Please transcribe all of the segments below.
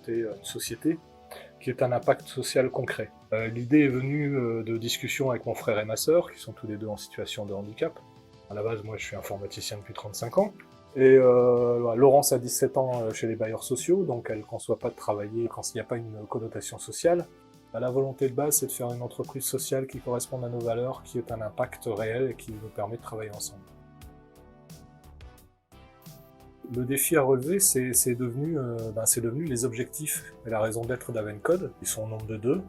monter une société qui ait un impact social concret. L'idée est venue de discussions avec mon frère et ma sœur, qui sont tous les deux en situation de handicap. À la base, moi, je suis informaticien depuis 35 ans. Et Laurence a 17 ans chez les bailleurs sociaux, donc elle ne conçoit pas de travailler quand il n'y a pas une connotation sociale. La volonté de base, c'est de faire une entreprise sociale qui corresponde à nos valeurs, qui ait un impact réel et qui nous permet de travailler ensemble. Le défi à relever, c'est devenu les objectifs et la raison d'être d'Avencode. Ils sont au nombre de 2.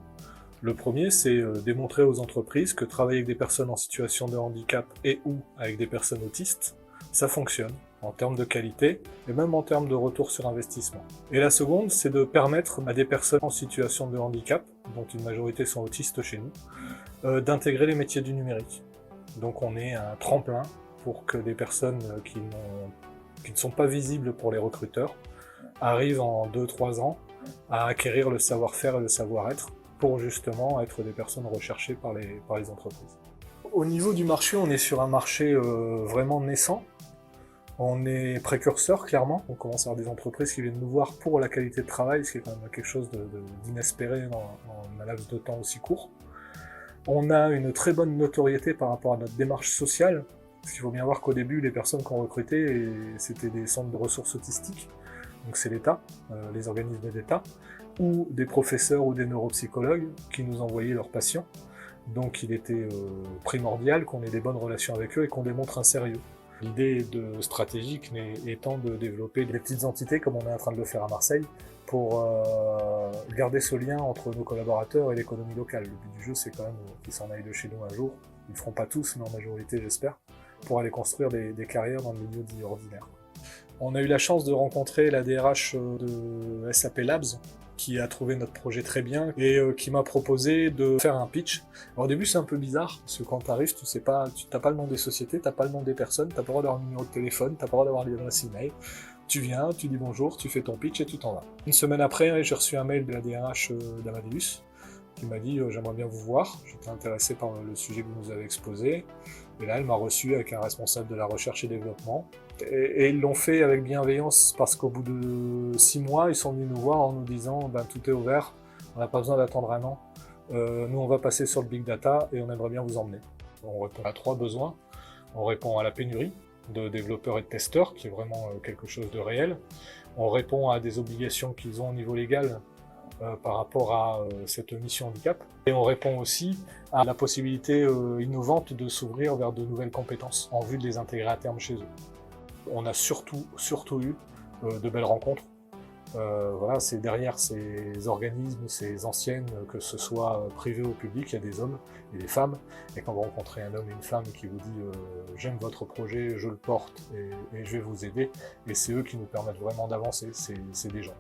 Le premier, c'est démontrer aux entreprises que travailler avec des personnes en situation de handicap et ou avec des personnes autistes, ça fonctionne en termes de qualité et même en termes de retour sur investissement. Et la seconde, c'est de permettre à des personnes en situation de handicap, dont une majorité sont autistes chez nous, d'intégrer les métiers du numérique. Donc on est un tremplin pour que des personnes qui ne sont pas visibles pour les recruteurs arrivent en 2-3 ans à acquérir le savoir-faire et le savoir-être pour justement être des personnes recherchées par les entreprises. Au niveau du marché, on est sur un marché vraiment naissant. On est précurseur, clairement. On commence à avoir des entreprises qui viennent nous voir pour la qualité de travail, ce qui est quand même quelque chose d'inespéré dans un laps de temps aussi court. On a une très bonne notoriété par rapport à notre démarche sociale, parce qu'il faut bien voir qu'au début, les personnes qu'on recrutait, c'était des centres de ressources autistiques, donc c'est l'État, les organismes d'État, ou des professeurs ou des neuropsychologues qui nous envoyaient leurs patients. Donc il était primordial qu'on ait des bonnes relations avec eux et qu'on démontre un sérieux. L'idée stratégique étant de développer des petites entités comme on est en train de le faire à Marseille pour garder ce lien entre nos collaborateurs et l'économie locale. Le but du jeu, c'est quand même qu'ils s'en aillent de chez nous un jour. Ils ne le feront pas tous, mais en majorité, j'espère, pour aller construire des carrières dans le milieu dit ordinaire. On a eu la chance de rencontrer la DRH de SAP Labs, qui a trouvé notre projet très bien et qui m'a proposé de faire un pitch. Alors, au début, c'est un peu bizarre, parce que quand tu arrives, tu n'as pas le nom des sociétés, tu n'as pas le nom des personnes, tu n'as pas le droit d'avoir un numéro de téléphone, tu n'as pas le droit d'avoir l'adresse email. Tu viens, tu dis bonjour, tu fais ton pitch et tu t'en vas. Une semaine après, j'ai reçu un mail de la DRH d'Amadeus qui m'a dit j'aimerais bien vous voir, j'étais intéressé par le sujet que vous nous avez exposé. Et là, elle m'a reçu avec un responsable de la recherche et développement. Et ils l'ont fait avec bienveillance parce qu'au bout de 6 mois, ils sont venus nous voir en nous disant tout est ouvert, on n'a pas besoin d'attendre un an. Nous, on va passer sur le big data et on aimerait bien vous emmener. On répond à 3 besoins. On répond à la pénurie de développeurs et de testeurs, qui est vraiment quelque chose de réel. On répond à des obligations qu'ils ont au niveau légal par rapport à cette mission handicap. Et on répond aussi à la possibilité innovante de s'ouvrir vers de nouvelles compétences en vue de les intégrer à terme chez eux. On a surtout eu de belles rencontres. Voilà, c'est derrière ces organismes, ces anciennes, que ce soit privé ou public, il y a des hommes et des femmes. Et quand vous rencontrez un homme et une femme qui vous dit j'aime votre projet, je le porte et je vais vous aider, et c'est eux qui nous permettent vraiment d'avancer, c'est des gens.